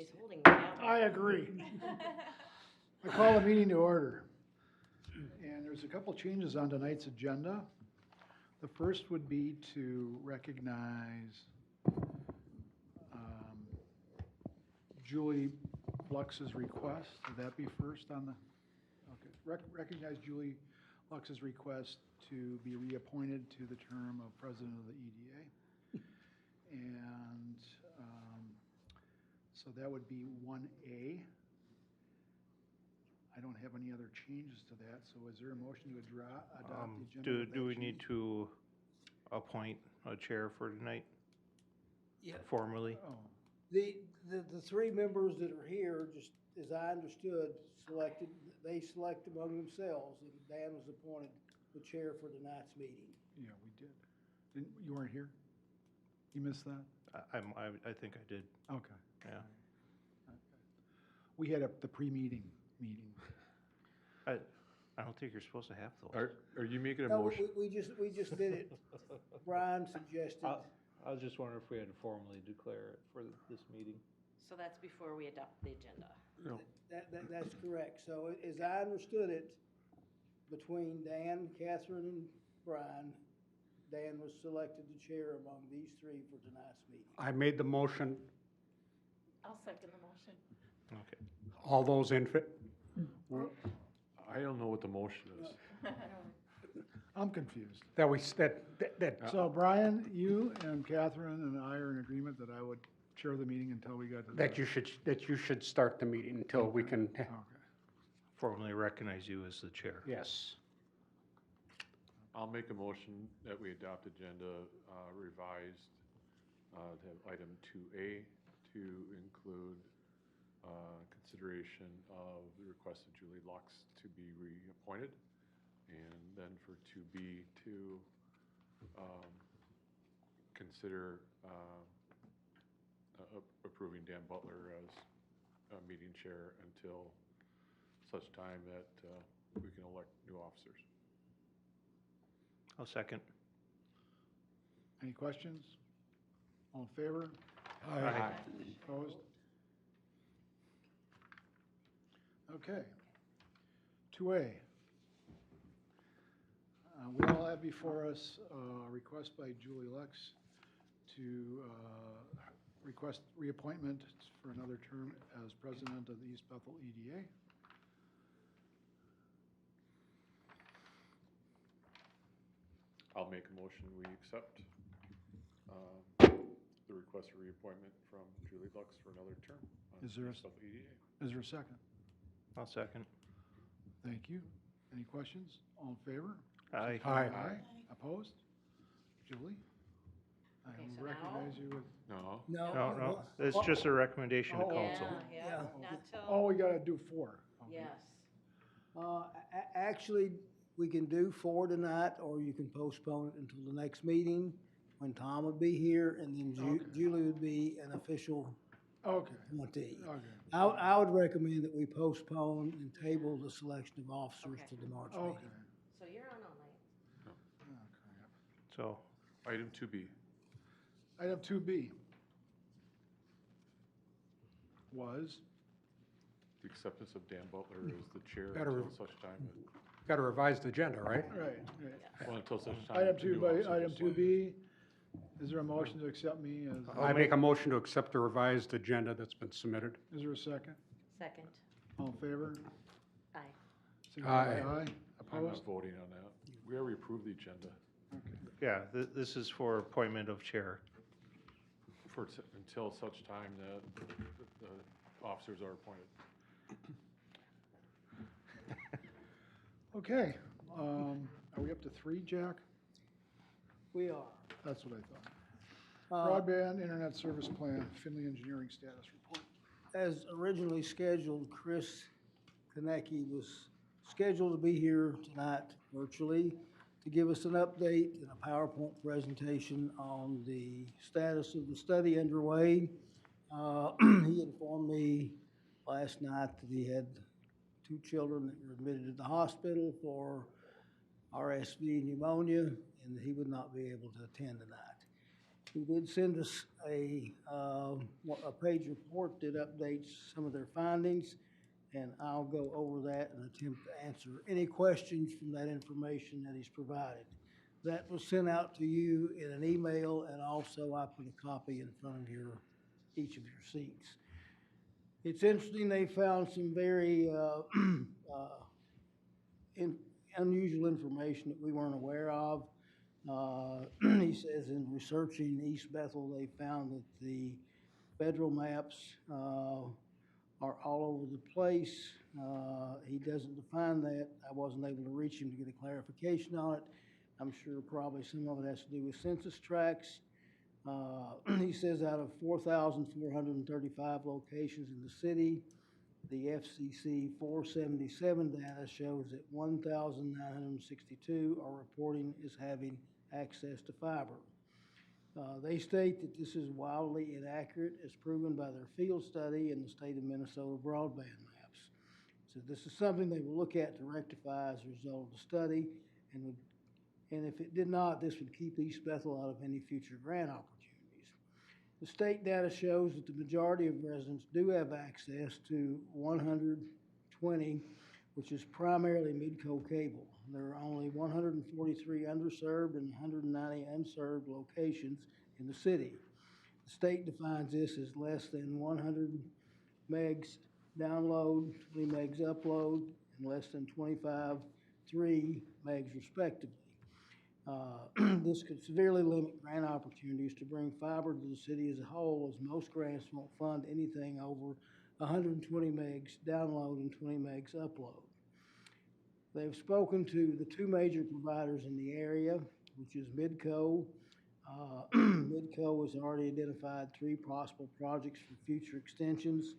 He's holding me down. I agree. I call the meeting to order. And there's a couple changes on tonight's agenda. The first would be to recognize Julie Lux's request. Would that be first on the, okay. Recognize Julie Lux's request to be reappointed to the term of president of the EDA. And so that would be 1A. I don't have any other changes to that, so is there a motion to adopt the agenda? Do we need to appoint a chair for tonight Yeah, formally? Oh, the three members that are here, just as I understood, they select among themselves, and Dan was appointed the chair for tonight's meeting. yeah, we did. You weren't here? You missed that? I think I did, Okay. yeah. We had the pre-meeting meeting. I don't think you're supposed to have those. Are you making a No, motion? we just did it. Brian suggested, I was just wondering if we had to formally declare it for this meeting. So that's before we adopt the agenda. No. that's correct. So as I understood it, between Dan, Catherine, and Brian, Dan was selected the chair among these three for tonight's meeting. I made the motion. I'll second the motion. Okay. All those in fit? I don't know what the motion is. I'm confused. That So Brian, you and Catherine and I are in agreement that I would chair the meeting until we got to the. you should start the meeting until we can, Okay. Formally recognize you as the chair. yes. I'll make a motion that we adopt agenda revised to have item 2A to include consideration of the request of Julie Lux to be reappointed, and then for 2B to consider approving Dan Butler as meeting chair until such time that we can elect new officers. I'll second. Any questions? All in favor? Aye. Opposed? Okay. 2A. We all have before us a request by Julie Lux to request reappointment for another term as president of the East Bethel EDA. I'll make a motion, we accept the request for reappointment from Julie Lux for another term on Is there a- East Bethel EDA. Is there a second? I'll second. Thank you. Any questions? All in favor? Aye. Aye. Opposed? Julie? I Okay, will so now- recognize you with, No, No, it's just a recommendation to Oh, council. Yeah, Yeah. not till, oh, we gotta do 4. Okay. yes. Actually, we can do 4 tonight, or you can postpone it until the next meeting, when Tom would be here, and then Okay. Julie would be an official Okay, appointee. okay, I would recommend that we postpone and table the selection of officers Okay. to the March okay. meeting. So you're on all night. So, item 2B. Item 2B was, The acceptance of Dan Butler as the chair Better- until such time, Got a revised agenda, right? right. well, until such time. Item the 2, new officers are item selected. 2B, is there a motion to accept me as, I make a motion to accept the revised agenda that's been submitted. is there a second? Second. All in favor? Aye. Signify by Aye. Aye. I'm not Opposed? voting on that. We already approved the agenda Okay. yeah, this is for appointment of chair. for, until such time that the officers are appointed. Okay, are we up to 3, Jack? We are. That's what I thought. Uh, Broadband Internet Service Plan, Finley Engineering Status Report. As originally scheduled, Chris Konecki was scheduled to be here tonight virtually to give us an update and a PowerPoint presentation on the status of the study underway. He informed me last night that he had 2 children that were admitted to the hospital for RSV pneumonia, and that he would not be able to attend tonight. He did send us a page report that updates some of their findings, and I'll go over that and attempt to answer any questions from that information that he's provided. That was sent out to you in an email, and also I put a copy in front of each of your seats. It's interesting, they found some very unusual information that we weren't aware of. He says in researching East Bethel, they found that the federal maps are all over the place. He doesn't define that. I wasn't able to reach him to get a clarification on it. I'm sure probably some of it has to do with census tracts. He says out of 4,435 locations in the city, the FCC 477 data shows that 1,962 are reporting as having access to fiber. They state that this is wildly inaccurate as proven by their field study in the state of Minnesota broadband maps. So this is something they will look at to rectify as a result of the study, and if it did not, this would keep East Bethel out of any future grant opportunities. The state data shows that the majority of residents do have access to 120, which is primarily Midco cable. There are only 143 underserved and 190 unserved locations in the city. The state defines this as less than 100 megs download, 20 megs upload, and less than 3 megs respectively. This could severely limit grant opportunities to bring fiber to the city as a whole, as most grants won't fund anything over 120 megs download and 20 megs upload. They've spoken to the two major providers in the area, which is Midco. Midco has already identified 3 possible projects for future extensions.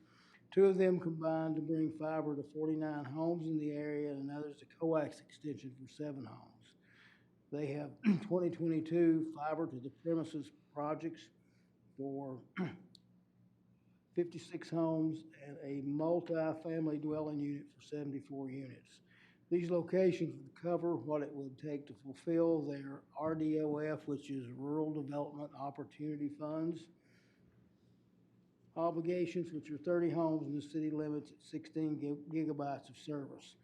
2 of them combined to bring fiber to 49 homes in the area, and another is a coax extension for 7 homes. They have 2022 fiber to the premises projects for 56 homes and a multi-family dwelling unit for 74 units. These locations would cover what it would take to fulfill their RDOF, which is Rural Development Opportunity Funds, obligations, which are 30 homes in the city limits at 16 gigabytes of service.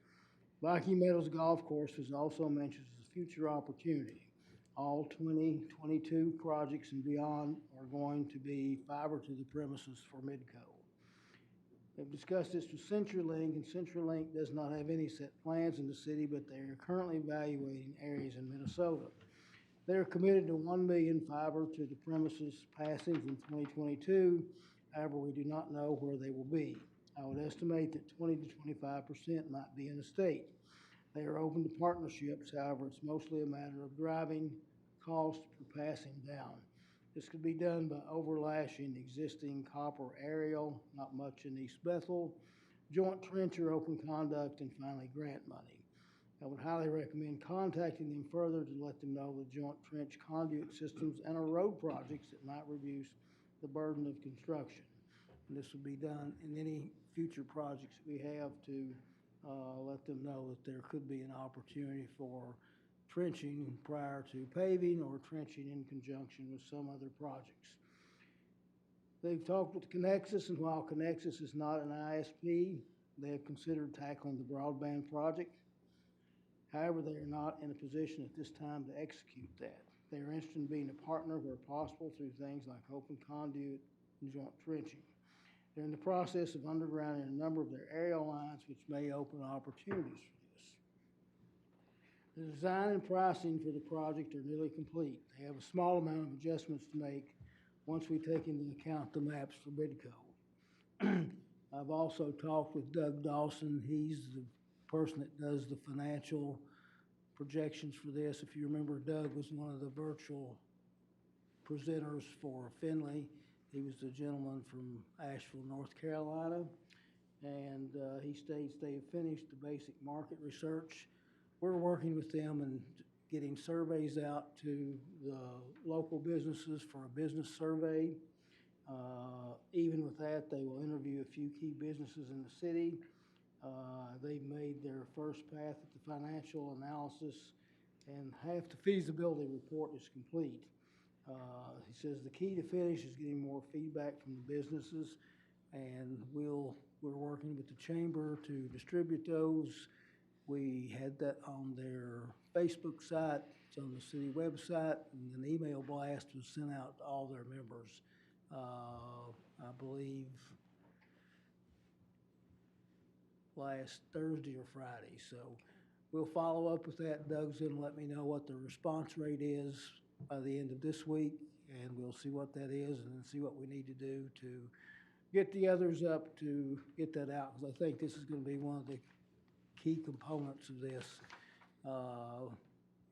Viking Meadows Golf Course was also mentioned as a future opportunity. All 2022 projects and beyond are going to be fiber to the premises for Midco. They've discussed this with CenturyLink, and CenturyLink does not have any set plans in the city, but they are currently evaluating areas in Minnesota. They are committed to 1 million fiber to the premises passings in 2022. However, we do not know where they will be. I would estimate that 20 to 25% might be in the state. They are open to partnerships, however, it's mostly a matter of driving cost per passing down. This could be done by overlashing existing copper aerial, not much in East Bethel, joint trench or open conduct, and finally grant money. I would highly recommend contacting them further to let them know the joint trench conduit systems and our road projects that might reduce the burden of construction. And this will be done in any future projects that we have to let them know that there could be an opportunity for trenching prior to paving or trenching in conjunction with some other projects. They've talked with Connexus, and while Connexus is not an ISP, they have considered tackling the broadband project. However, they are not in a position at this time to execute that. They are interested in being a partner where possible through things like open conduit and joint trenching. They're in the process of undergrounding a number of their aerial lines, which may open opportunities for this. The design and pricing for the project are nearly complete. They have a small amount of adjustments to make once we take into account the maps for Midco. I've also talked with Doug Dawson. He's the person that does the financial projections for this. If you remember, Doug was one of the virtual presenters for Finley. He was the gentleman from Asheville, North Carolina, and he states they have finished the basic market research. We're working with them and getting surveys out to the local businesses for a business survey. Even with that, they will interview a few key businesses in the city. They've made their first pass at the financial analysis, and half the feasibility report is complete. He says the key to finish is getting more feedback from the businesses, and we're working with the chamber to distribute those. We had that on their Facebook site, it's on the city website, and an email blast was sent out to all their members, I believe, last Thursday or Friday. So we'll follow up with that. Doug's gonna let me know what the response rate is by the end of this week, and we'll see what that is and then see what we need to do to get the others up to get that out, because I think this is gonna be one of the key components of this,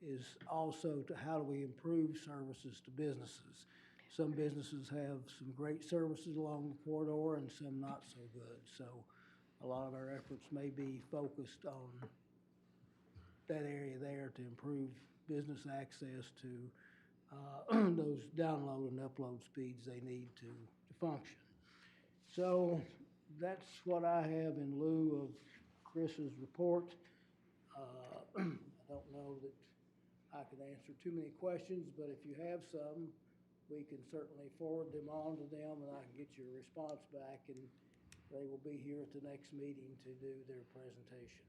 is also to how do we improve services to businesses. Some businesses have some great services along the corridor and some not so good. So a lot of our efforts may be focused on that area there to improve business access to those download and upload speeds they need to function. So that's what I have in lieu of Chris's report. I don't know that I can answer too many questions, but if you have some, we can certainly forward them on to them, and I can get your response back, and they will be here at the next meeting to do their presentation.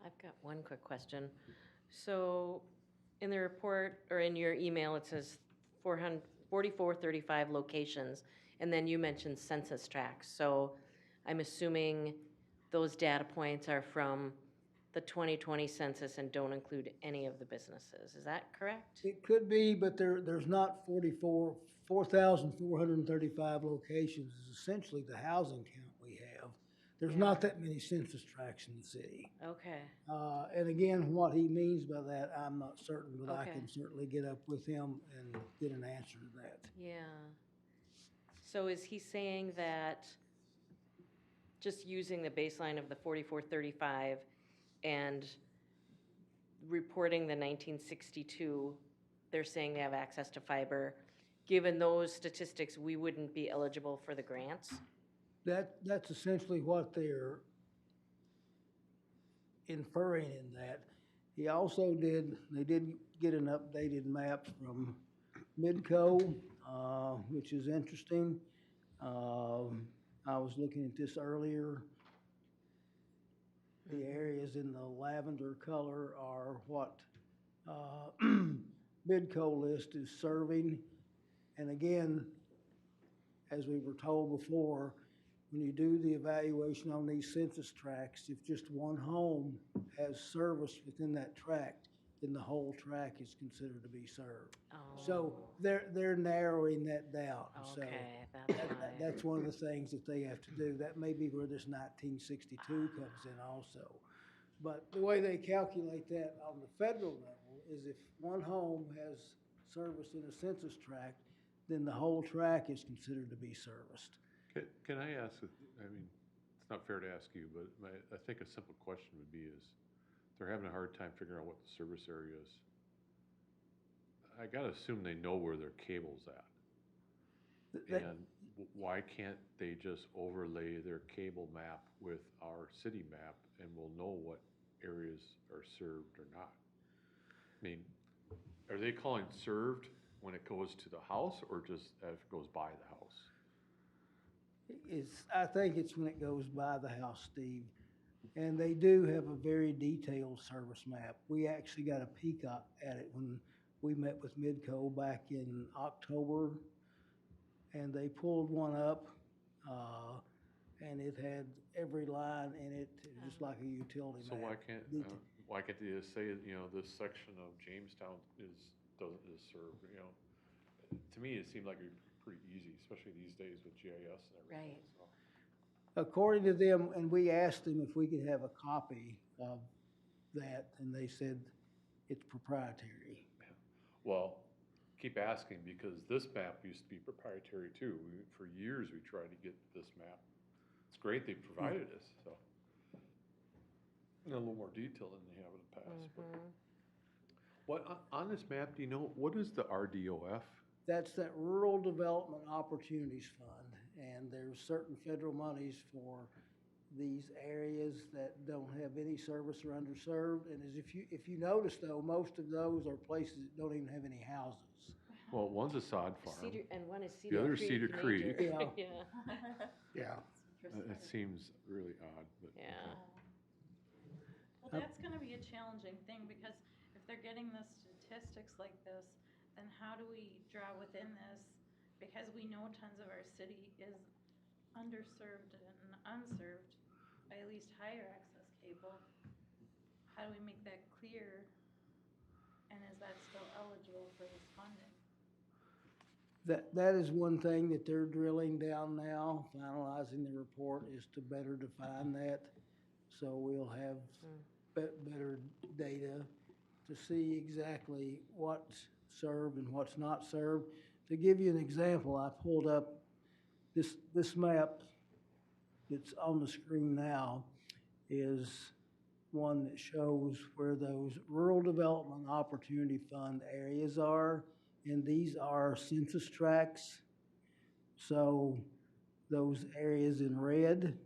I've got one quick question. So in the report, or in your email, it says 4435 locations, and then you mentioned census tracts. So I'm assuming those data points are from the 2020 census and don't include any of the businesses. Is that correct? It could be, but there's not 4,435 locations is essentially the housing count we have. There's not that many census tracts in the city. Okay. And again, what he means by that, I'm not certain, but I Okay. can certainly get up with him and get an answer to that. Yeah. So is he saying that just using the baseline of the 4435 and reporting the 1962, they're saying they have access to fiber, given those statistics, we wouldn't be eligible for the grants? That's essentially what they're inferring in that. He also they did get an updated map from Midco, which is interesting. I was looking at this earlier. The areas in the lavender color are what Midco list is serving. And again, as we were told before, when you do the evaluation on these census tracts, if just one home has service within that tract, then the whole tract is considered to be served. Oh. So they're narrowing that down. So Okay, that's why. that's one of the things that they have to do. That may be where this 1962 comes in also. But the way they calculate that on the federal level is if one home has service in a census tract, then the whole tract is considered to be serviced. Can I ask, I mean, it's not fair to ask you, but I think a simple question would be is, they're having a hard time figuring out what the service area is. I gotta assume they know where their cable's at. And why can't they just overlay their cable map with our city map and we'll know what areas are served or not? I mean, are they calling served when it goes to the house or just as it goes by the house? I think it's when it goes by the house, Steve. And they do have a very detailed service map. We actually got a peek at it when we met with Midco back in October. And they pulled one up, and it had every line in it, just like a utility So map. why can't they just say, you know, this section of Jamestown is served, you know? To me, it seemed like it'd be pretty easy, especially these days with GIS and everything. Right. So. According to them, and we asked them if we could have a copy of that, and they said it's proprietary. Well, keep asking because this map used to be proprietary too. For years, we tried to get this map. It's great they provided us, so. In a little more detail than they have in the past. But what, on this map, do you know, what is the RDOF? That's that Rural Development Opportunities Fund, and there's certain federal monies for these areas that don't have any service or underserved. And as if you notice though, most of those are places that don't even have any houses. Well, one's a sod farm. Cedar, and one is The Cedar other Creek. Cedar Creek. Major. Yeah. Yeah, Yeah. It seems really odd, but. yeah. Well, that's gonna be a challenging thing, because if they're getting the statistics like this, then how do we draw within this? Because we know tons of our city is underserved and unserved by at least higher access cable. How do we make that clear? And is that still eligible for this funding? That is one thing that they're drilling down now, finalizing the report, is to better define that. So we'll have better data to see exactly what's served and what's not served. To give you an example, I pulled up this map that's on the screen now is one that shows where those Rural Development Opportunity Fund areas are, and these are census tracts. So those areas in red,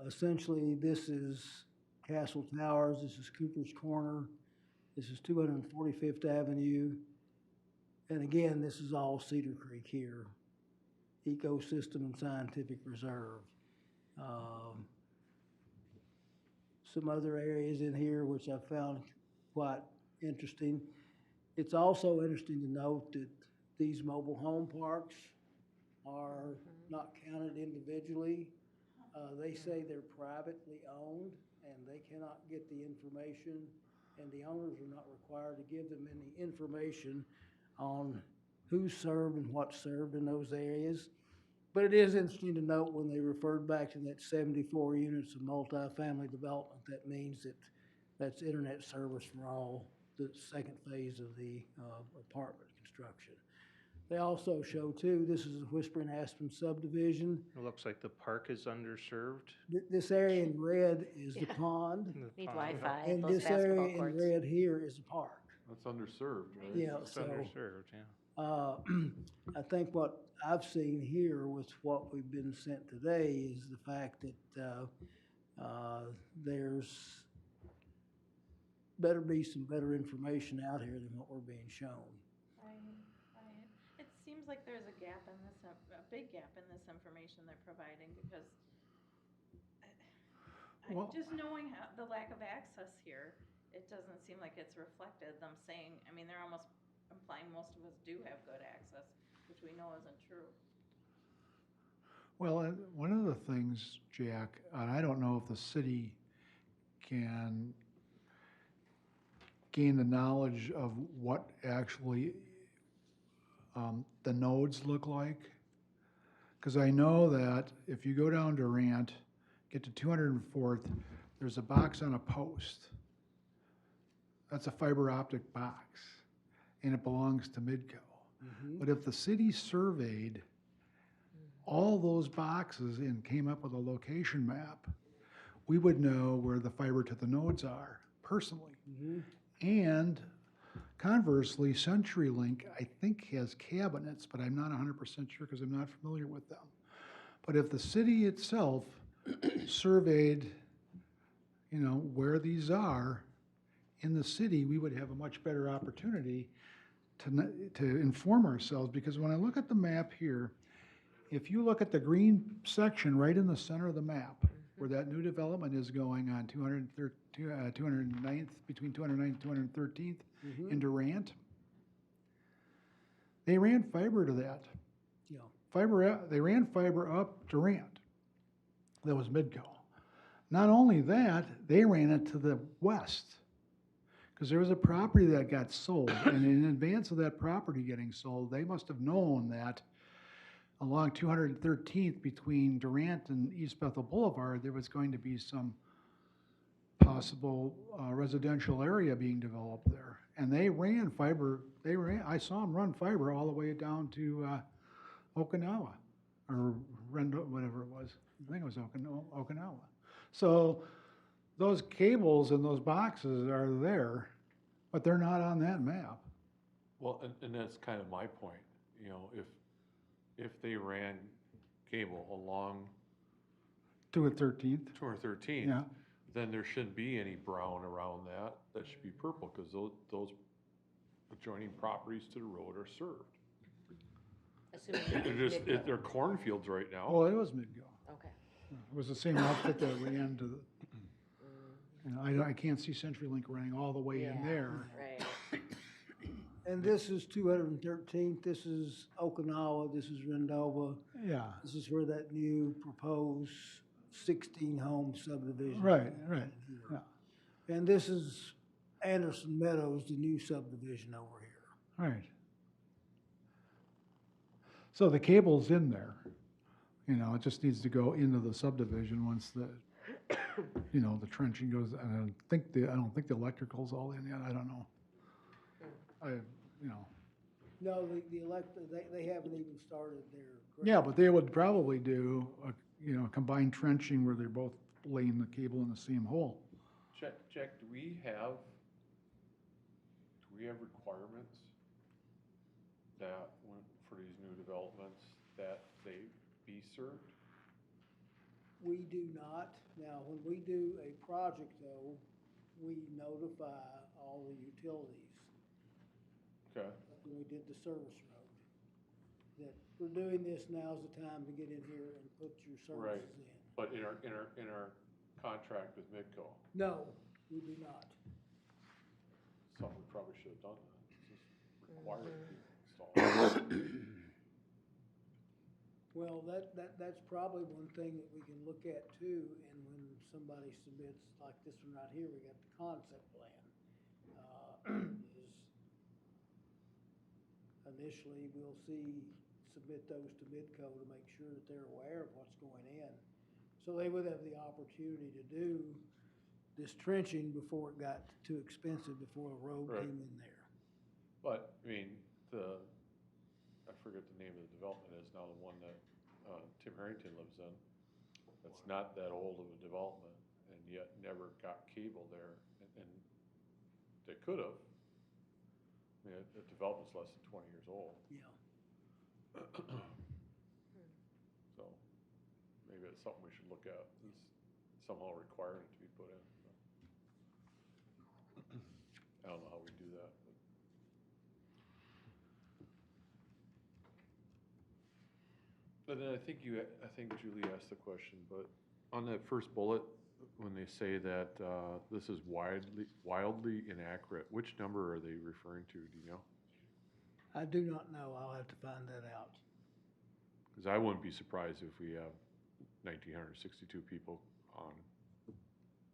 essentially this is Castle Towers, this is Cooper's Corner, this is 245th Avenue, and again, this is all Cedar Creek here, Ecosystem and Scientific Reserve. Some other areas in here which I found quite interesting. It's also interesting to note that these mobile home parks are not counted individually. They say they're privately owned and they cannot get the information, and the owners are not required to give them any information on who's served and what's served in those areas. But it is interesting to note when they referred back to that 74 units of multifamily development, that means that that's internet service for all the second phase of the apartment construction. They also show too, this is a Whispering Aspen subdivision. It looks like the park is underserved. This area in red is the Yeah. pond, Need pond. Wi-Fi, and those this basketball area in courts. red here is the park. That's underserved, right? Yeah, It's so underserved, yeah. I think what I've seen here with what we've been sent today is the fact that there's better be some better information out here than what we're being shown. Right. It seems like there's a gap in this, a big gap in this information they're providing, because Well- just knowing how, the lack of access here, it doesn't seem like it's reflected, them saying, I mean, they're almost implying most of us do have good access, which we know isn't true. Well, one of the things, Jack, and I don't know if the city can gain the knowledge of what actually the nodes look like. Because I know that if you go down Durant, get to 204th, there's a box on a post. That's a fiber optic box, and it belongs to Midco. But if the city surveyed all those boxes and came up with a location map, we would know where the fiber to the nodes are personally. And conversely, CenturyLink, I think, has cabinets, but I'm not 100% sure because I'm not familiar with them. But if the city itself surveyed, where these are in the city, we would have a much better opportunity to inform ourselves. Because when I look at the map here, if you look at the green section right in the center of the map, where that new development is going on 209th, between 209th and 213th in Durant, they ran fiber to that. Yeah. They ran fiber up Durant. That was Midco. Not only that, they ran it to the west, because there was a property that got sold, and in advance of that property getting sold, they must have known that along 213th between Durant and East Bethel Boulevard, there was going to be some possible residential area being developed there. And they ran fiber, I saw them run fiber all the way down to Okinawa, or Rendo, whatever it was. I think it was Okinawa. So those cables and those boxes are there, but they're not on that map. Well, and that's kind of my point, if they ran cable along 213th, 213th. yeah. Then there shouldn't be any brown around that. That should be purple, because those adjoining properties to the road are served. Assuming They're it's just, Midco. they're cornfields right now. Well, it was Midco. Okay. It was the same outfit that ran to the, you know, I can't see CenturyLink running all the way in Yeah, there. Right. And this is 213th, this is Okinawa, this is Rendova, Yeah, this is where that new proposed 16-home subdivision. right, right, yeah, And this is Anderson Meadows, the new subdivision over here. right. So the cable's in there, you know, it just needs to go into the subdivision once the, you know, the trenching goes, and I don't think the electrical's all in yet, I don't know. You know, No, they haven't even started their. yeah, but they would probably do, you know, combined trenching where they're both laying the cable in the same hole. Jack, do we have requirements that, for these new developments, that they be served? We do not. Now, when we do a project though, we notify all the utilities. Okay. When we did the service road, that we're doing this, now's the time to get in here and put your Right. services in. But in our contract with Midco, No, we do not. something we probably should have done that. Just required it to be installed. Well, that's probably one thing that we can look at too, and when somebody submits, like this one right here, we got the concept plan. Is initially, we'll submit those to Midco to make sure that they're aware of what's going in. So they would have the opportunity to do this trenching before it got too expensive, before a road Right. came in there. But, I mean, I forget the name of the development is now, the one that Tim Harrington lives in. That's not that old of a development, and yet never got cable there, and they could have. I mean, the development's less than 20 years old, Yeah. so maybe it's something we should look at, is somehow requiring it to be put in. I don't know how we do that, but. But then I think Julie asked the question, but on that first bullet, when they say that this is wildly inaccurate, which number are they referring to, do you know? I do not know. I'll have to find that out. Because I wouldn't be surprised if we have 1,962 people on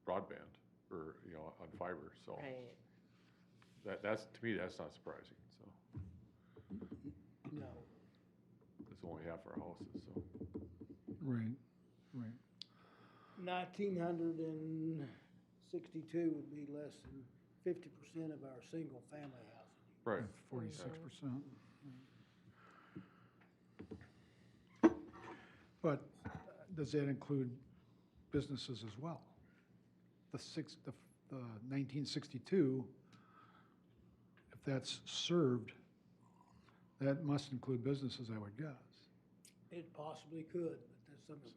broadband, or, you know, on fiber, so. Right. That's, to me, that's not surprising, so. No. It's only half our houses, so. Right, right. 1,962 would be less than 50% of our single-family housing. Right. 46%. But does that include businesses as well? The 1962, if that's served, that must include businesses, I would guess. It possibly could, but that's something,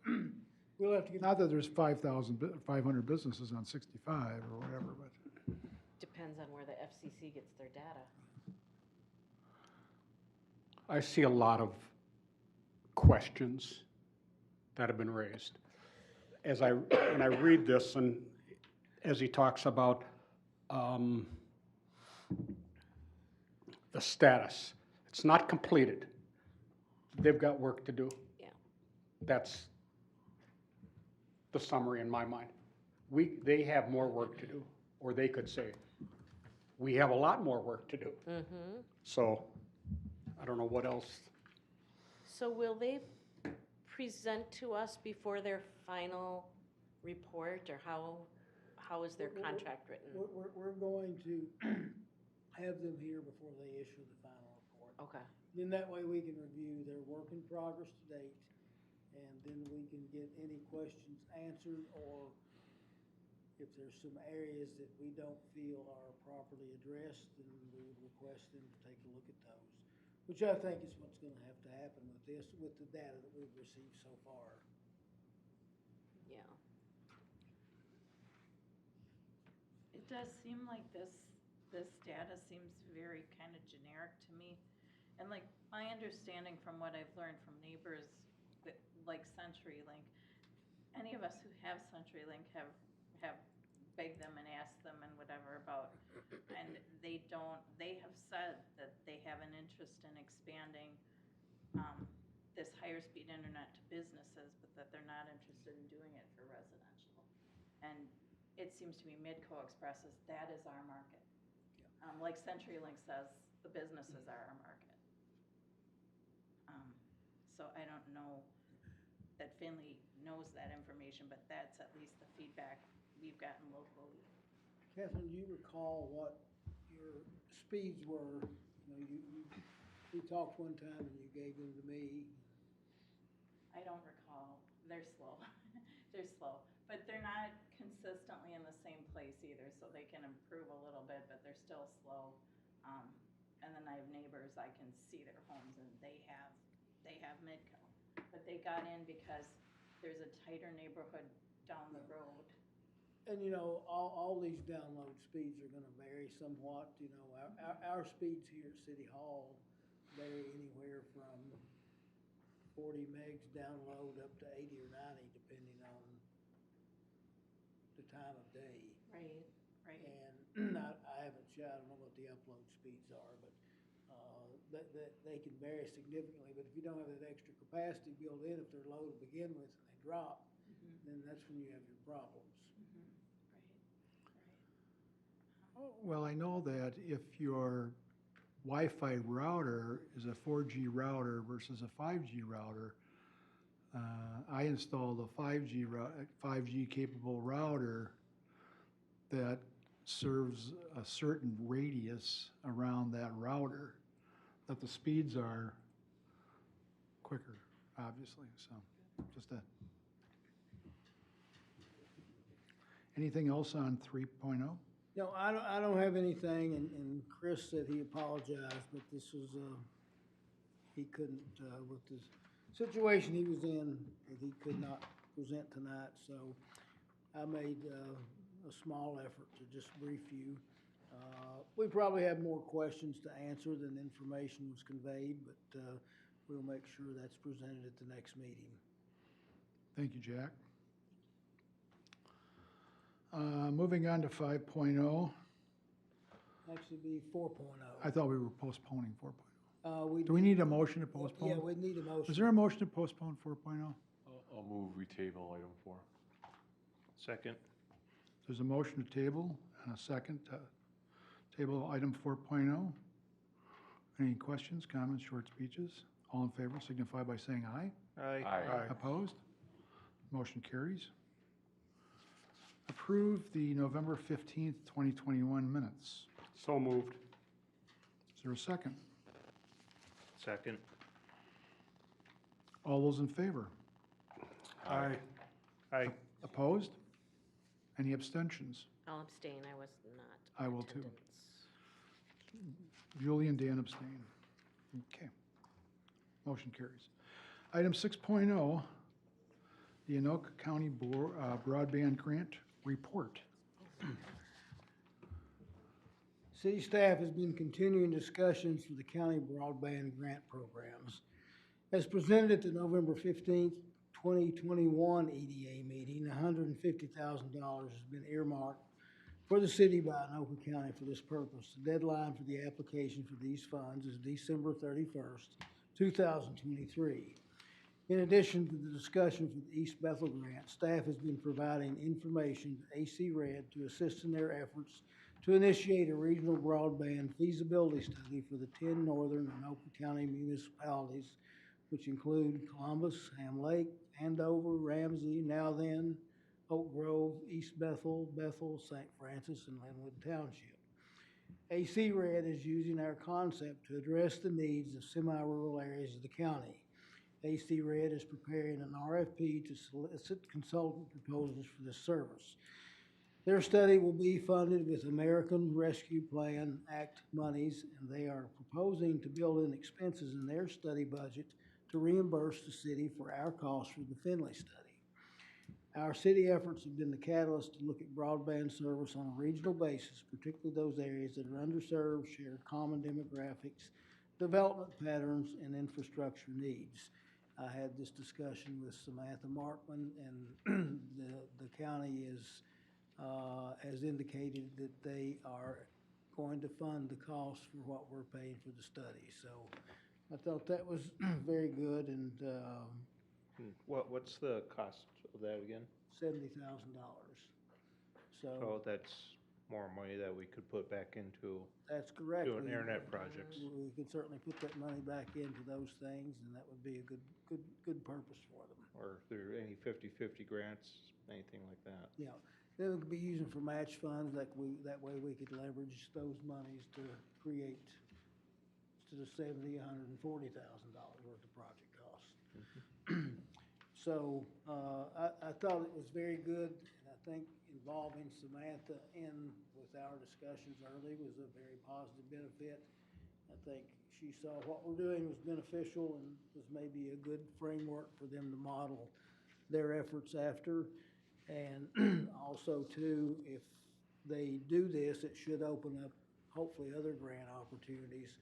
we'll have to get. Not that there's 500 businesses on 65 or whatever, but. Depends on where the FCC gets their data. I see a lot of questions that have been raised. When I read this, and as he talks about the status, it's not completed. They've got work to do. Yeah. That's the summary in my mind. They have more work to do, or they could say, we have a lot more work to do. Mm-hmm. So, I don't know what else. So will they present to us before their final report, or how is their contract written? We're going to have them here before they issue the final report. Okay. Then that way we can review their work in progress to date, and then we can get any questions answered, or if there's some areas that we don't feel are properly addressed, then we would request them to take a look at those, which I think is what's gonna have to happen with this, with the data that we've received so far. Yeah. It does seem like this data seems very kind of generic to me. And like, my understanding from what I've learned from neighbors, like CenturyLink, any of us who have CenturyLink have begged them and asked them and whatever about, and they have said that they have an interest in expanding this higher speed internet to businesses, but that they're not interested in doing it for residential. And it seems to me Midco expresses that is our market. Like CenturyLink says, the businesses are our market. So I don't know that Finley knows that information, but that's at least the feedback we've gotten locally. Catherine, do you recall what your speeds were? You know, we talked one time and you gave them to me. I don't recall. They're slow. They're slow. But they're not consistently in the same place either, so they can improve a little bit, but they're still slow. And then I have neighbors, I can see their homes, and they have Midco. But they got in because there's a tighter neighborhood down the road. And you know, all these download speeds are gonna vary somewhat. You know, our speeds here at City Hall vary anywhere from 40 megs download up to 80 or 90, depending on the time of day. Right, right. And I haven't, I don't know what the upload speeds are, but they can vary significantly. But if you don't have that extra capacity built in, if they're low to begin with and they drop, then that's when you have your problems. Well, I know that if your Wi-Fi router is a 4G router versus a 5G router, I installed a 5G capable router that serves a certain radius around that router, that the speeds are quicker, obviously, so just that. Anything else on 3.0? No, I don't have anything, and Chris said he apologized, but this was, he couldn't, with the situation he was in, he could not present tonight, so I made a small effort to just brief you. We probably have more questions to answer than information was conveyed, but we'll make sure that's presented at the next meeting. Thank you, Jack. Moving on to 5.0. Actually be 4.0. I thought we were postponing 4.0. Do Do we need a motion to postpone? Yeah, we need a motion. Is there a motion to postpone 4.0? I'll move we table item 4. Second. There's a motion to table and a second to table item 4.0. Any questions, comments, short speeches? All in favor signify by saying aye. Aye. Opposed? Motion carries. Approve the November 15th, 2021 minutes. So moved. Is there a second? Second. All those in favor? Aye. Aye. Opposed? Any abstentions? I'll abstain, I was not. I in will too. attendance. Julie and Dan abstain. Okay. Motion carries. Item 6.0, the Anoka County Broadband Grant Report. City staff has been continuing discussions for the county broadband grant programs. As presented at the November 15th, 2021 EDA meeting, $150,000 has been earmarked for the city by Anoka County for this purpose. The deadline for the application for these funds is December 31st, 2023. In addition to the discussion for the East Bethel grant, staff has been providing information to AC Red to assist in their efforts to initiate a regional broadband feasibility study for the 10 northern Anoka County municipalities, which include Columbus, Ham Lake, Andover, Ramsey, Now Then, Oak Grove, East Bethel, Bethel, St. Francis, and Linwood Township. AC Red is using our concept to address the needs of semi-rural areas of the county. AC Red is preparing an RFP to solicit consultant proposals for this service. Their study will be funded with American Rescue Plan Act monies, and they are proposing to build in expenses in their study budget to reimburse the city for our costs for the Finley study. Our city efforts have been the catalyst to look at broadband service on a regional basis, particularly those areas that are underserved, share common demographics, development patterns, and infrastructure needs. I had this discussion with Samantha Markman, and the county has indicated that they are going to fund the cost for what we're paying for the study. So I thought that was very good, and What's the cost of that again? $70,000. So that's more money that we could put back into That's correct. doing internet projects. We could certainly put that money back into those things, and that would be a good purpose for them. Or if there are any 50/50 grants, anything like that. Yeah, they would be using for match funds, that way we could leverage those monies to create, instead of $70,000, $140,000 worth of project costs. So, I thought it was very good, and I think involving Samantha in with our discussions early was a very positive benefit. I think she saw what we're doing was beneficial and was maybe a good framework for them to model their efforts after. And also too, if they do this, it should open up hopefully other grant opportunities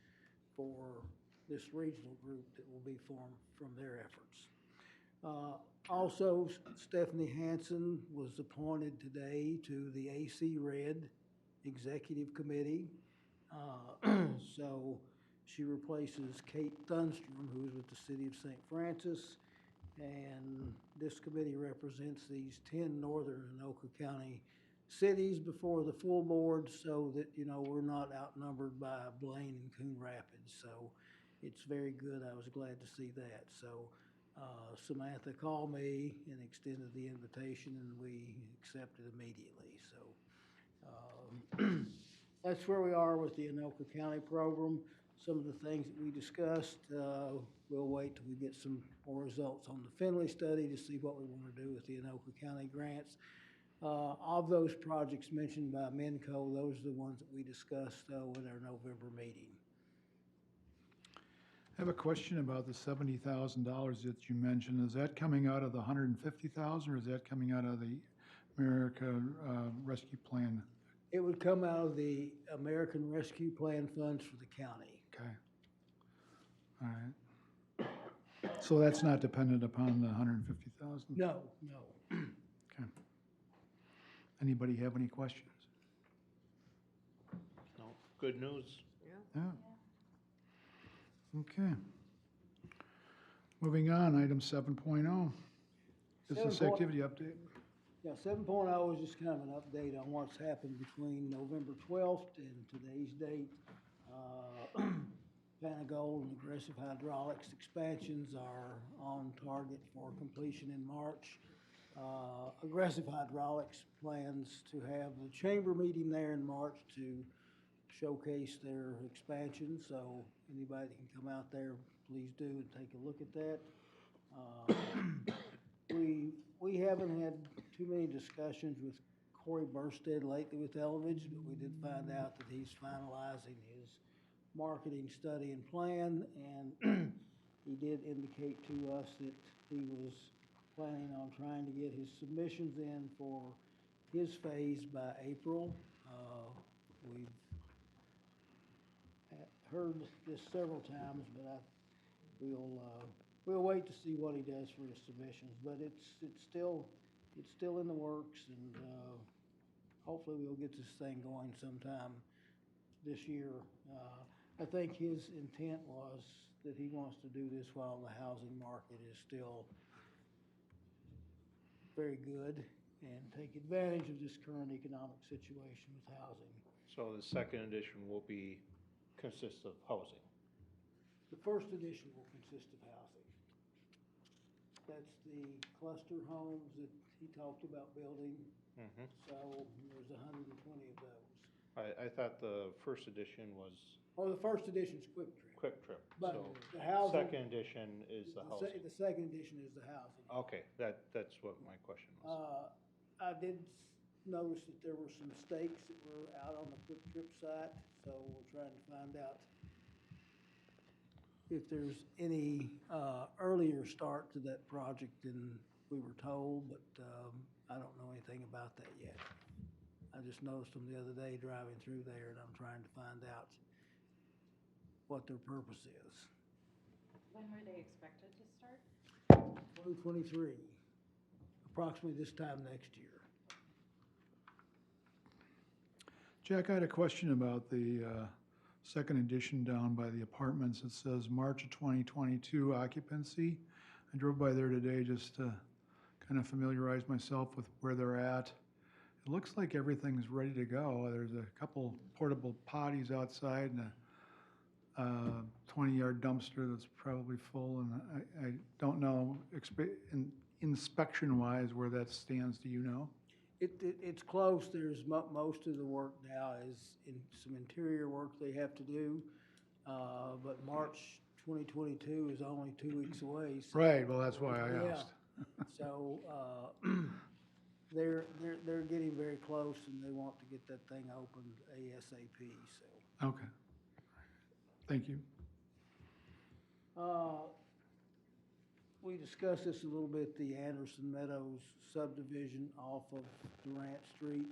for this regional group that will be formed from their efforts. Also, Stephanie Hansen was appointed today to the AC Red Executive Committee. So she replaces Kate Thunstrom, who is with the City of St. Francis. And this committee represents these 10 northern Anoka County cities before the full board, so that, we're not outnumbered by Blaine and Coon Rapids. So it's very good. I was glad to see that. So Samantha called me and extended the invitation, and we accepted immediately. So that's where we are with the Anoka County program. Some of the things that we discussed, we'll wait till we get some more results on the Finley study to see what we want to do with the Anoka County grants. Of those projects mentioned by Minco, those are the ones that we discussed at our November meeting. I have a question about the $70,000 that you mentioned. Is that coming out of the $150,000, or is that coming out of the America Rescue Plan? It would come out of the American Rescue Plan funds for the county. Okay. All right. So that's not dependent upon the $150,000? No. Okay. Anybody have any questions? No, good news. Yeah. Okay. Moving on, item 7.0. Business 7.0. activity update. Yeah, 7.0 is just kind of an update on what's happened between November 12th and today's date. Panagold and Aggressive Hydraulics expansions are on target for completion in March. Aggressive Hydraulics plans to have the chamber meeting there in March to showcase their expansion, so anybody that can come out there, please do and take a look at that. We haven't had too many discussions with Corey Burstead lately with Elevage, but we did find out that he's finalizing his marketing study and plan, and he did indicate to us that he was planning on trying to get his submissions in for his phase by April. We've heard this several times, but we'll wait to see what he does for his submissions. But it's still in the works, and hopefully we'll get this thing going sometime this year. I think his intent was that he wants to do this while the housing market is still very good, and take advantage of this current economic situation with housing. So the second edition will consist of housing. The first edition will consist of housing. That's the cluster homes that he talked about building. So there's 120 of those. I thought the first edition was Oh, the first edition's Quick Trip. Quick Trip. But So the housing. second edition is the housing. The second edition is the housing. Okay, that's what my question was. I did notice that there were some stakes that were out on the Quick Trip site, so we're trying to find out if there's any earlier start to that project than we were told, but I don't know anything about that yet. I just noticed them the other day driving through there, and I'm trying to find out what their purpose is. When were they expected to start? 2023, approximately this time next year. Jack, I had a question about the second edition down by the apartments. It says March of 2022 occupancy. I drove by there today just to kind of familiarize myself with where they're at. It looks like everything's ready to go. There's a couple portable potties outside and a 20-yard dumpster that's probably full, and I don't know inspection-wise where that stands. Do you know? It's close. There's most of the work now is in some interior work they have to do, but March 2022 is only 2 weeks away. So, Right, well, that's why I yeah. asked. So they're getting very close, and they want to get that thing opened ASAP. So. Okay. Thank you. We discussed this a little bit, the Anderson Meadows subdivision off of Durant Street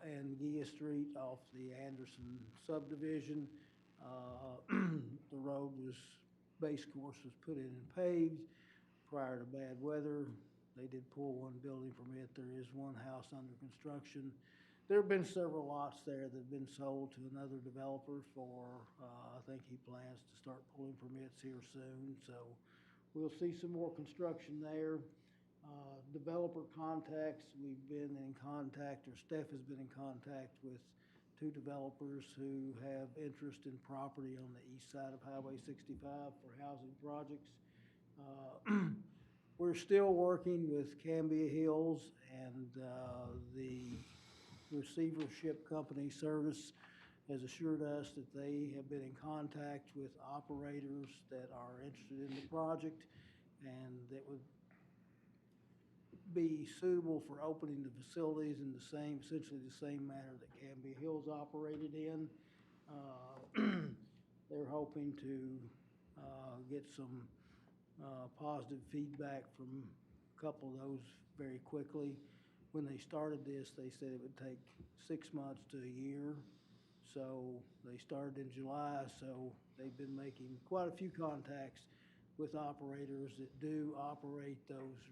and Gia Street off the Anderson subdivision. The road base course was put in and paved prior to bad weather. They did pull one building permit. There is one house under construction. There have been several lots there that have been sold to another developer for, I think he plans to start pulling permits here soon. So we'll see some more construction there. Developer contacts, we've been in contact, or Steph has been in contact with 2 developers who have interest in property on the east side of Highway 65 for housing projects. We're still working with Cambia Hills, and the receivership company Service has assured us that they have been in contact with operators that are interested in the project and that would be suitable for opening the facilities in essentially the same manner that Cambia Hills operated in. They're hoping to get some positive feedback from a couple of those very quickly. When they started this, they said it would take 6 months to a year. So they started in July, so they've been making quite a few contacts with operators that do operate those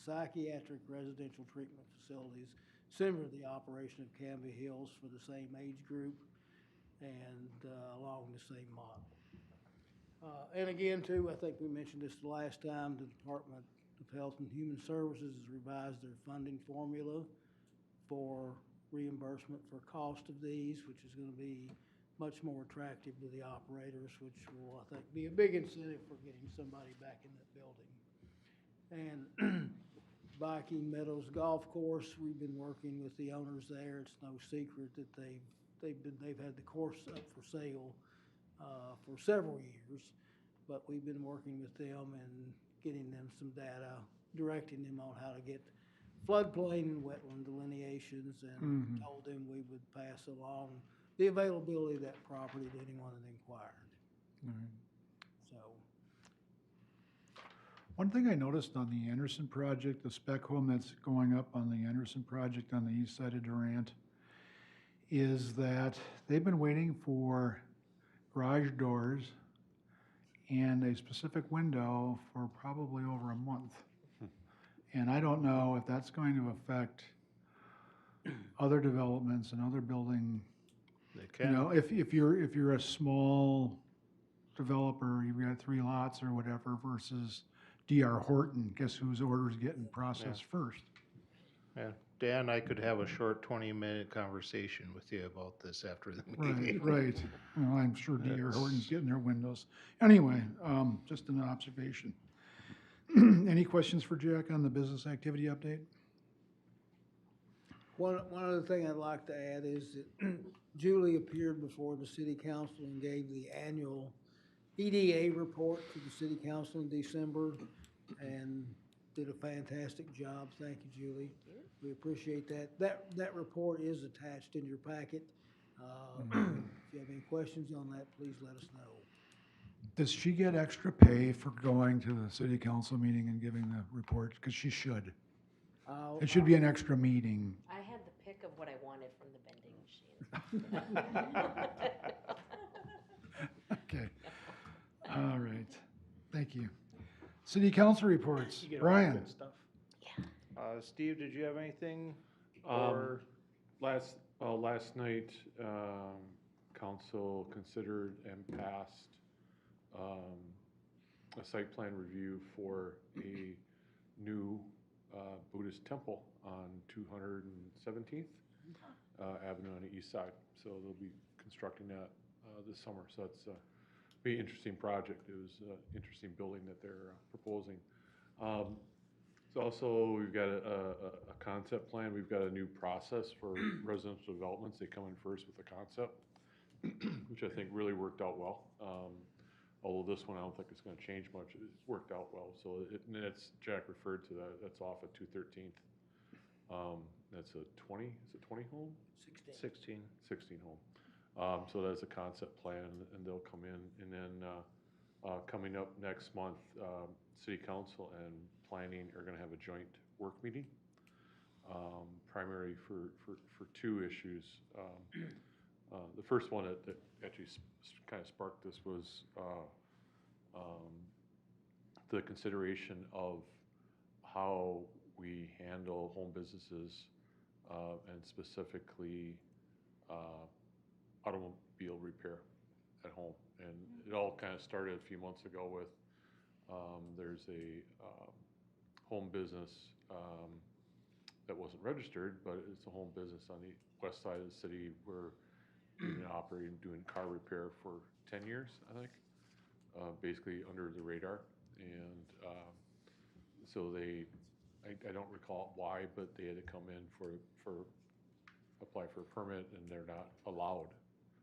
psychiatric residential treatment facilities, similar to the operation of Cambia Hills for the same age group and along the same model. And again, too, I think we mentioned this the last time, the Department of Health and Human Services has revised their funding formula for reimbursement for cost of these, which is going to be much more attractive to the operators, which will, I think, be a big incentive for getting somebody back in that building. And Viking Meadows Golf Course, we've been working with the owners there. It's no secret that they've had the course up for sale for several years, but we've been working with them and getting them some data, directing them on how to get floodplain and wetland delineations, and told them we would pass along the availability of that property to anyone that inquired. So. One thing I noticed on the Anderson project, the spec home that's going up on the Anderson project on the east side of Durant, is that they've been waiting for garage doors and a specific window for probably over a month. And I don't know if that's going to affect other developments and other building. They You can. know, if you're a small developer, you've got 3 lots or whatever versus D.R. Horton, guess whose order's getting processed first? Yeah, Dan, I could have a short 20-minute conversation with you about this after the Right, meeting. right. Well, I'm sure D.R. That's- Horton's getting their windows. Anyway, just an observation. Any questions for Jack on the business activity update? One other thing I'd like to add is that Julie appeared before the city council and gave the annual EDA report to the city council in December and did a fantastic job. Thank you, Julie. We appreciate that. That report is attached in your packet. If you have any questions on that, please let us know. Does she get extra pay for going to the city council meeting and giving the report? Because she should. It should be an extra meeting. I had the pick of what I wanted from the vending machine. Okay. All right. Thank you. City council reports. You get a lot of Brian? good stuff. Steve, did you have anything? Um, last night, council considered and passed, a site plan review for a new, Buddhist temple on 217th Avenue on the east side. So they'll be constructing that, this summer. So that's a very interesting project. It was an interesting building that they're proposing. So also, we've got a concept plan. We've got a new process for residential developments. They come in first with a concept, which I think really worked out well. Although this one, I don't think it's gonna change much. It's worked out well. So and it's, Jack referred to that, that's off at 213th. That's a 20, is it 20 home? 16. 16 home. So that's a concept plan, and they'll come in. And then coming up next month, City Council and Planning are gonna have a joint work meeting, primary for two issues. The first one that actually kind of sparked this was the consideration of how we handle home businesses, and specifically automobile repair at home. And it all kind of started a few months ago with, there's a home business that wasn't registered, but it's a home business on the west side of the city where we've been operating, doing car repair for 10 years, I think, basically under the radar. And so they, I don't recall why, but they had to come in apply for a permit, and they're not allowed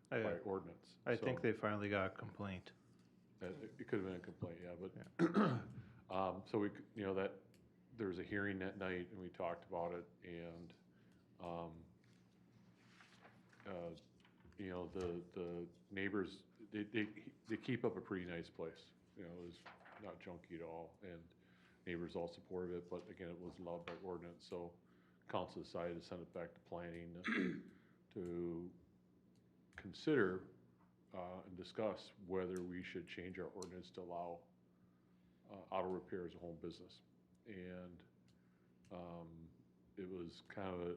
by ordinance. I So think they finally got a complaint. it could have been a complaint, yeah, but, so we, that, there was a hearing that night, and we talked about it, and, the neighbors, they keep up a pretty nice place. It's not junky at all, and neighbors all supported it, but again, it wasn't allowed by ordinance, so council decided to send it back to planning to consider and discuss whether we should change our ordinance to allow auto repair as a home business. And it was kind of a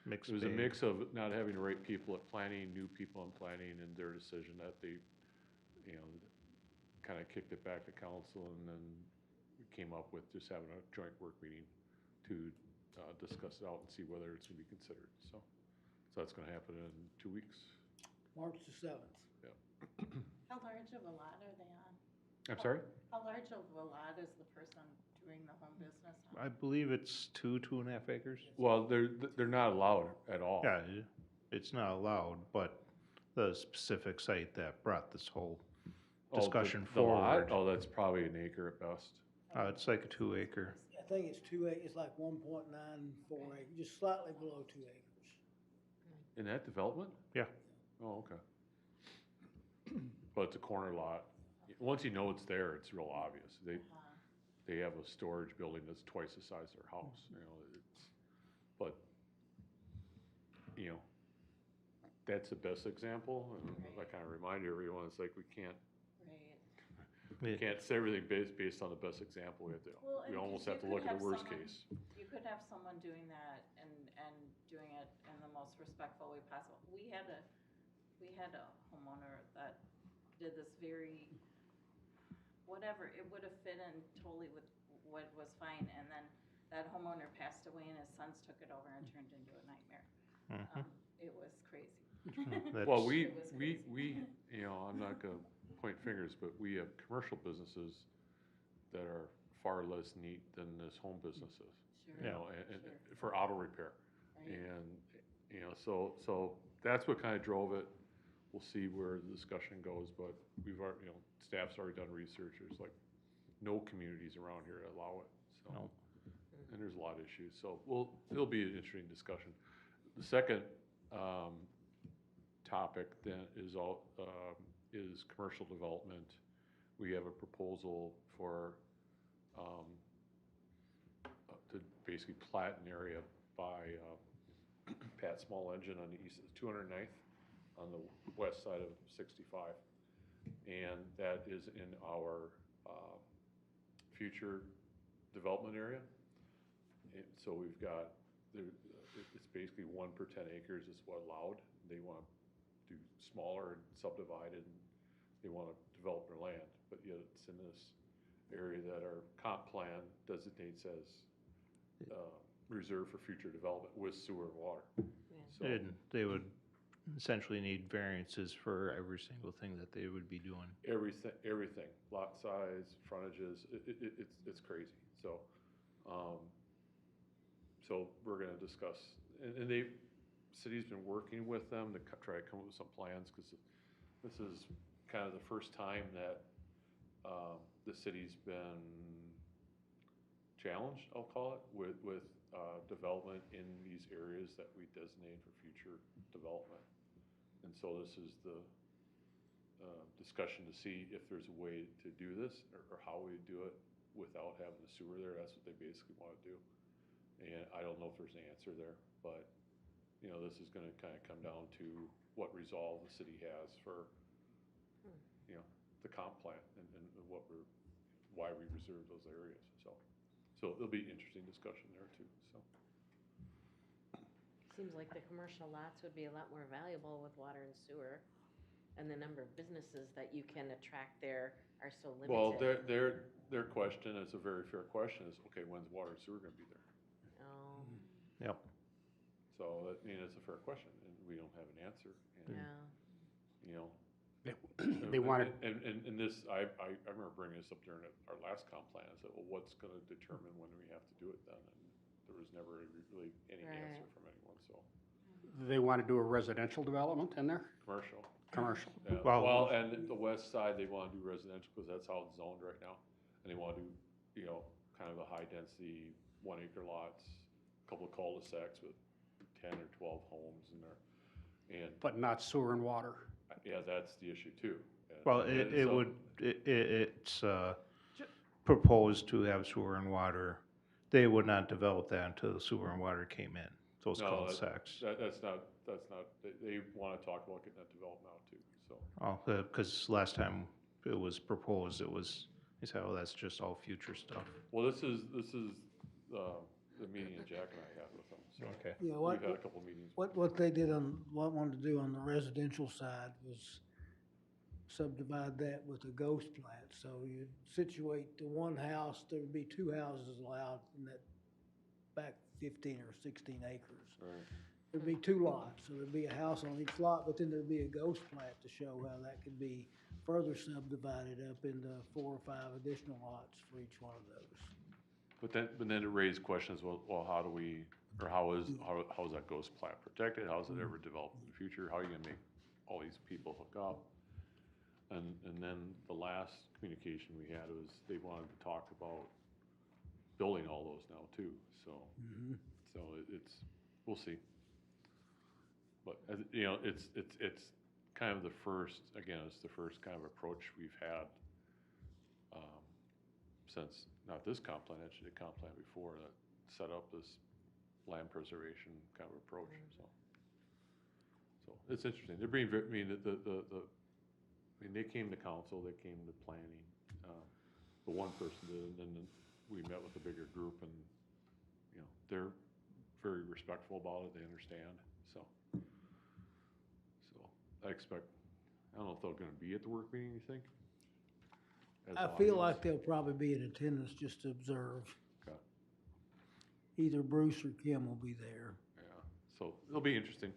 mix of not having the right people at planning, new people in planning, and their decision that they, kind of kicked it back to council, and then we came up with just having a joint work meeting to discuss it out and see whether it's going to be considered. So that's going to happen in 2 weeks. March the 7th. How large of a lot are they on? I'm sorry? How large of a lot is the person doing the home business on? I believe it's 2.5 acres. Well, they're not allowed at all. Yeah, it's not allowed, but the specific site that brought this whole discussion the lot? forward. Oh, that's probably an acre at best. It's like a 2 acre. I think it's 2 acres, it's like 1.94 acres, just slightly below 2 acres. In that development? Yeah. Oh, okay. But it's a corner lot. Once you know it's there, it's real obvious. They have a storage building that's twice the size of their house, but, that's the best example, and I kind of remind everyone, it's like we can't say everything based on the best example. We almost have to look at the worst case. You could have someone doing that and doing it in the most respectful way possible. We had a homeowner that did this very, whatever, it would have fit in totally with what was fine, and then that homeowner passed away, and his sons took it over and turned into a nightmare. It was crazy. Well, It was crazy. we, I'm not gonna point fingers, but we have commercial businesses that are far less neat than this home business is. Sure. And for auto repair. Right. And, so that's what kind of drove it. We'll see where the discussion goes, but we've already, staff's already done research. There's like no communities around here that allow it, so. No. And there's a lot of issues, so it'll be an interesting discussion. The second, topic then is is commercial development. We have a proposal for, to basically plat an area by, Pat Small Engine on the east, 209th, on the west side of 65. And that is in our, future development area. And so we've got, it's basically 1 per 10 acres is what allowed. They want to do smaller and subdivide it, and they want to develop their land, but yet it's in this area that our comp plan designates as reserved for future development with sewer and water. So, And they would essentially need variances for every single thing that they would be doing. everything, lot size, frontages, it's crazy. So, so we're gonna discuss, and city's been working with them to try to come up with some plans, because this is kind of the first time that the city's been challenged, I'll call it, with development in these areas that we designate for future development. And so this is the discussion to see if there's a way to do this, or how we do it without having the sewer there. That's what they basically want to do. And I don't know if there's an answer there, but, you know, this is gonna kind of come down to what resolve the city has for, you know, the comp plan, and why we reserve those areas, so it'll be interesting discussion there too, so. Seems like the commercial lots would be a lot more valuable with water and sewer, and the number of businesses that you can attract there are so limited. Well, their question is a very fair question, is, okay, when's water and sewer gonna be there? Oh, Yep. So, I mean, it's a fair question, and we don't have an answer, and, yeah. you know. They wanted, And this, I remember bringing this up during our last comp plan. I said, well, what's gonna determine when we have to do it then? And there was never really any answer Right. from anyone, so, they want to do a residential development in there? commercial. Commercial. Yeah, Well- well, and the west side, they wanna do residential, because that's how it's zoned right now. And they wanna do, you know, kind of a high-density, 1-acre lots, a couple of cul-de-sacs with 10 or 12 homes in there. And, But not sewer and water. yeah, that's the issue too. And- Well, and it so- would, it's proposed to have sewer and water. They would not develop that until the sewer and water came in, those No, cul-de-sacs. That's not, they wanna talk about getting that developed now too, so. Oh, because last time it was proposed, they said, oh, that's just all future stuff. Well, this is, the meeting that Jack and I had with them, so. Okay. Yeah, We've had a couple meetings. what they did what wanted to do on the residential side was subdivide that with a ghost plat. So you situate the one house, there would be 2 houses allowed in that back 15 or 16 acres. Right. There'd be 2 lots, so there'd be a house on each lot, but then there'd be a ghost plat to show how that could be further subdivided up into 4 or 5 additional lots for each one of those. But then it raised questions, well, how do we, or how is that ghost plat protected? How is it ever developed in the future? How are you gonna make all these people hook up? And then the last communication we had was they wanted to talk about building all those now too, so. So it's, we'll see. But, you know, it's kind of the first, again, it's the first kind of approach we've had since, not this comp plan, actually the comp plan before, that set up this land preservation kind of approach, so. So it's interesting. They're being very, I mean, I mean, they came to council, they came to planning. The one person did, and then we met with a bigger group, and, you know, they're very respectful about it, they understand, so. So I expect, I don't know if they're gonna be at the work meeting, you think? As I feel audience? like they'll probably be in attendance just to observe. Okay. Either Bruce or Kim will be there. Yeah, so it'll be interesting.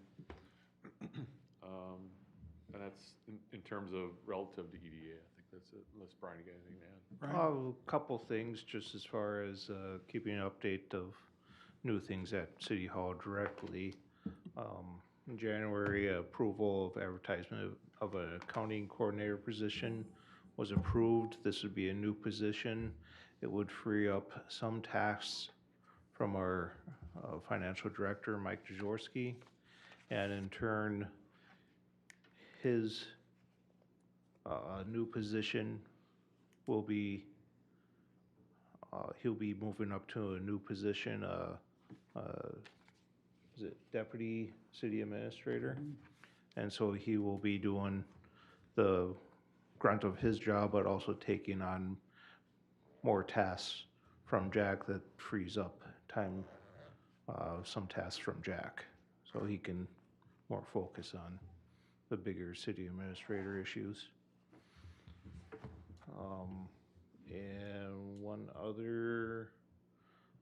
And that's in terms of relative to EDA, I think that's it, unless Brian, you got anything to add? Right? A couple things, just as far as keeping an update of new things at City Hall directly. In January, approval of advertisement of an accounting coordinator position was approved. This would be a new position. It would free up some tasks from our financial director, Mike Jaworski, and in turn, his A new position will be, he'll be moving up to a new position, is it deputy city administrator? And so he will be doing the grunt of his job, but also taking on more tasks from Jack that frees up time, some tasks from Jack. So he can more focus on the bigger city administrator issues. And one other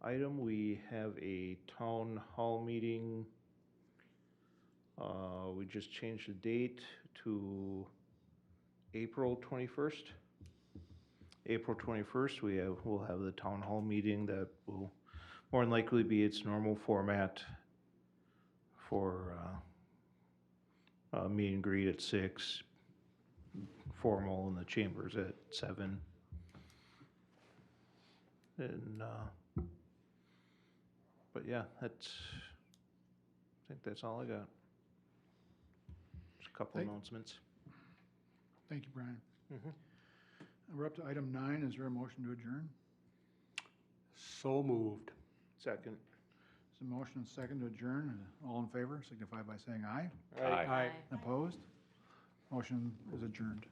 item, we have a town hall meeting. We just changed the date to April 21st. April 21st, we'll have the town hall meeting that will more than likely be its normal format for meet and greet at 6, formal in the chambers at 7. And, but yeah, I think that's all I got. Just a couple announcements. Thank you, Brian. Mhm. We're up to item 9. Is there a motion to adjourn? So moved. Second. Is a motion and second to adjourn? All in favor signify by saying aye. Aye. Opposed? Motion is adjourned.